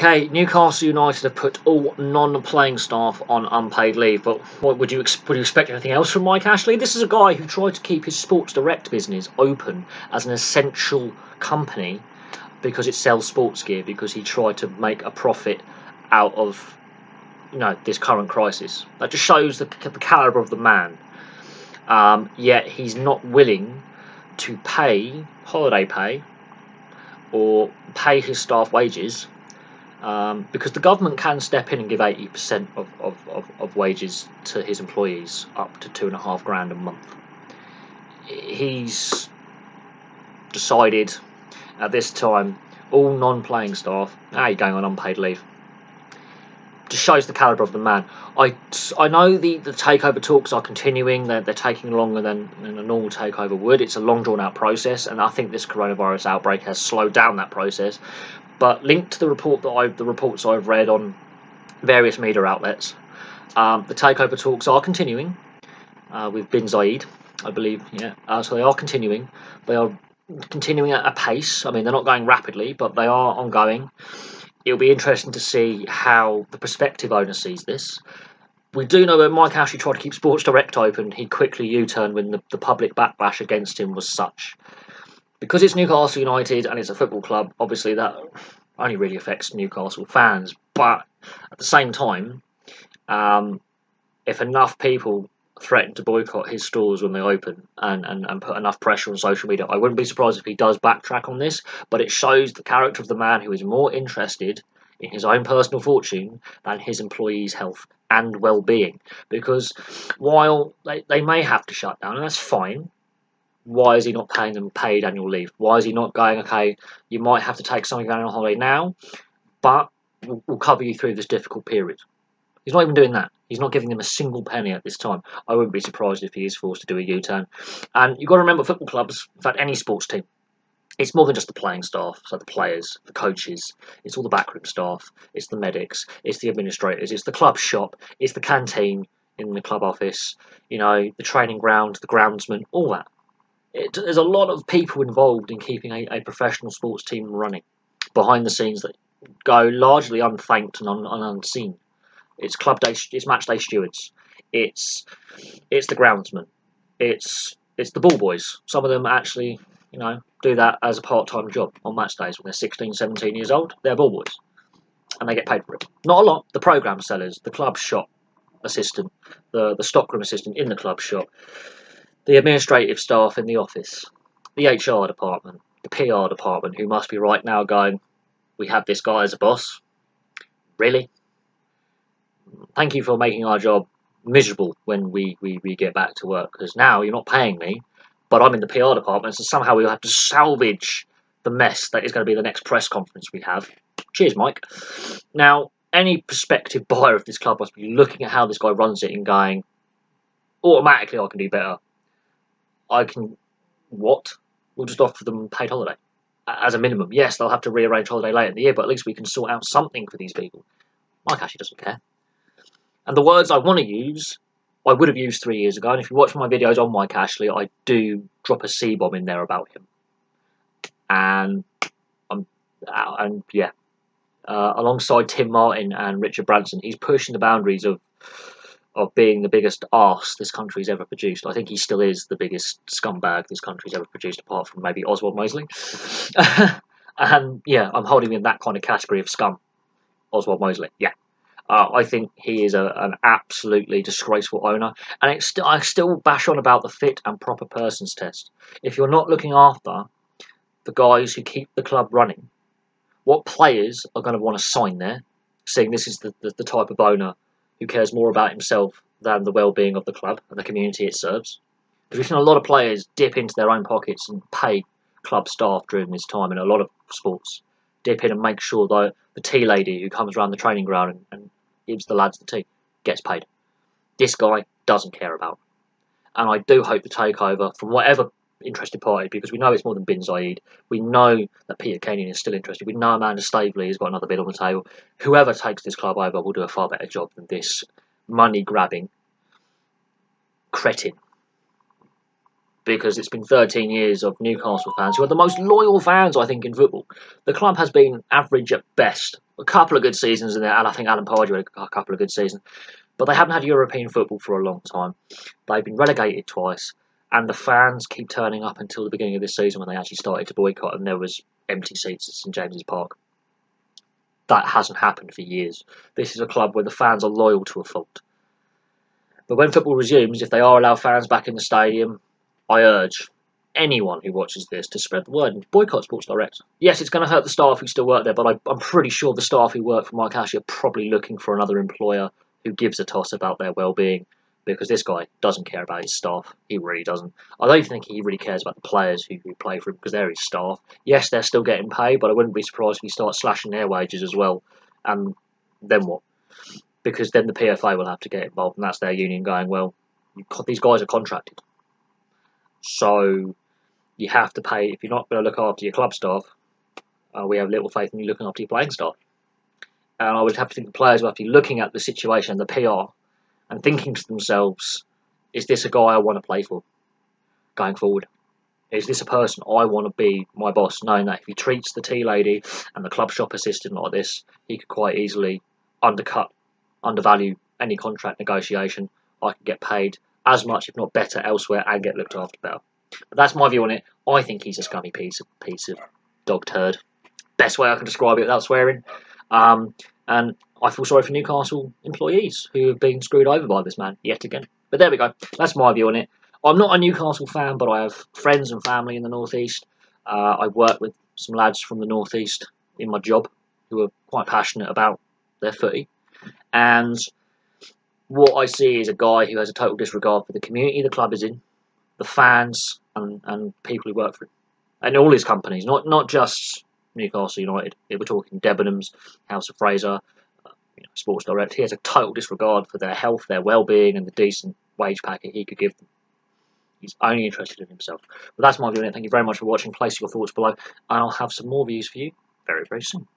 Okay, Newcastle United have put all non-playing staff on unpaid leave, but what would you expect anything else from Mike Ashley? This is a guy who tried to keep his Sports Direct business open as an essential company because it sells sports gear, because he tried to make a profit out of this current crisis. That just shows the calibre of the man. Yet he's not willing to pay holiday pay or pay his staff wages. Because the government can step in and give 80% of wages to his employees, up to £2,500 a month. He's decided at this time all non-playing staff are going on unpaid leave. Just shows the calibre of the man. I know the takeover talks are continuing. They're taking longer than a normal takeover would. It's a long drawn out process, and I think this coronavirus outbreak has slowed down that process. But linked to the reports I've read on various media outlets, the takeover talks are continuing with Bin Zayed, I believe. So they are continuing. They are continuing at a pace. I mean, they're not going rapidly, but they are ongoing. It'll be interesting to see how the prospective owner sees this. We do know that Mike Ashley tried to keep Sports Direct open. He quickly U-turned when the public backlash against him was such. Because it's Newcastle United and it's a football club, obviously that only really affects Newcastle fans. But at the same time, if enough people threaten to boycott his stores when they open and put enough pressure on social media, I wouldn't be surprised if he does backtrack on this. But it shows the character of the man who is more interested in his own personal fortune than his employees' health and well-being. Because while they may have to shut down, and that's fine, why is he not paying them paid annual leave? Why is he not going, okay, you might have to take some of your annual holiday now, but we'll cover you through this difficult period? He's not even doing that. He's not giving them a single penny at this time. I wouldn't be surprised if he is forced to do a U-turn. And you've got to remember, football clubs, in fact any sports team, it's more than just the playing staff, so the players, the coaches, it's all the backroom staff, it's the medics, it's the administrators, it's the club shop, it's the canteen in the club office, the training ground, the groundsman, all that. There's a lot of people involved in keeping a professional sports team running behind the scenes that go largely unthanked and unseen. It's club day, it's match day stewards, it's the groundsman, it's the ball boys. Some of them actually, do that as a part-time job on match days when they're 16, 17 years old. They're ball boys, and they get paid for it. Not a lot. The program sellers, the club shop assistant, the stockroom assistant in the club shop, the administrative staff in the office, the HR department, the PR department, who must be right now going, we have this guy as a boss? Really? Thank you for making our job miserable when we get back to work, because now you're not paying me, but I'm in the PR department, so somehow we'll have to salvage the mess that is going to be the next press conference we have. Cheers, Mike. Now, any prospective buyer of this club must be looking at how this guy runs it and going, automatically I can do better. What? We'll just offer them paid holiday as a minimum. Yes, they'll have to rearrange holiday later in the year, but at least we can sort out something for these people. Mike actually doesn't care. And the words I want to use, I would have used 3 years ago. And if you watch my videos on Mike Ashley, I do drop a C-bomb in there about him. Alongside Tim Martin and Richard Branson, he's pushing the boundaries of being the biggest arse this country's ever produced. I think he still is the biggest scumbag this country's ever produced, apart from maybe Oswald Mosley. And yeah, I'm holding him in that kind of category of scum. Oswald Mosley, yeah. I think he is an absolutely disgraceful owner. And I still bash on about the fit and proper persons test. If you're not looking after the guys who keep the club running, what players are going to want to sign there, seeing this is the type of owner who cares more about himself than the well-being of the club and the community it serves? Because we've seen a lot of players dip into their own pockets and pay club staff during this time in a lot of sports. Dip in and make sure that the tea lady who comes around the training ground and gives the lads the tea gets paid. This guy doesn't care about it. And I do hope the takeover from whatever interested party, because we know it's more than Bin Zayed. We know that Peter Kenyon is still interested. We know Amanda Staveley has got another bid on the table. Whoever takes this club over will do a far better job than this money-grabbing cretin. Because it's been 13 years of Newcastle fans who are the most loyal fans, I think, in football. The club has been average at best a couple of good seasons in there, and I think Alan Pardew had a couple of good seasons. But they haven't had European football for a long time. They've been relegated twice, and the fans keep turning up until the beginning of this season when they actually started to boycott, and there was empty seats at St James's Park. That hasn't happened for years. This is a club where the fans are loyal to a fault. But when football resumes, if they are allowed fans back in the stadium, I urge anyone who watches this to spread the word and boycott Sports Direct. Yes, it's going to hurt the staff who still work there, but I'm pretty sure the staff who work for Mike Ashley are probably looking for another employer who gives a toss about their well-being, because this guy doesn't care about his staff. He really doesn't. I don't think he really cares about the players who play for him, because they're his staff. Yes, they're still getting paid, but I wouldn't be surprised if he starts slashing their wages as well. And then what? Because then the PFA will have to get involved, and that's their union going, well, these guys are contracted. So you have to pay. If you're not going to look after your club staff, we have little faith in you looking after your playing staff. And I would have to think the players will have to be looking at the situation, the PR, and thinking to themselves, is this a guy I want to play for going forward? Is this a person I want to be my boss, knowing that if he treats the tea lady and the club shop assistant like this, he could quite easily undervalue any contract negotiation. I could get paid as much, if not better, elsewhere and get looked after better. But that's my view on it. I think he's a scummy piece of dog turd. Best way I can describe it without swearing. And I feel sorry for Newcastle employees who have been screwed over by this man yet again. But there we go. That's my view on it. I'm not a Newcastle fan, but I have friends and family in the North East. I work with some lads from the North East in my job who are quite passionate about their footy. And what I see is a guy who has a total disregard for the community the club is in, the fans, and people who work for him. And all his companies, not just Newcastle United. We're talking Debenhams, House of Fraser, Sports Direct. He has a total disregard for their health, their well-being, and the decent wage packet he could give them. He's only interested in himself. But that's my view on it. Thank you very much for watching. Place your thoughts below, and I'll have some more views for you very, very soon.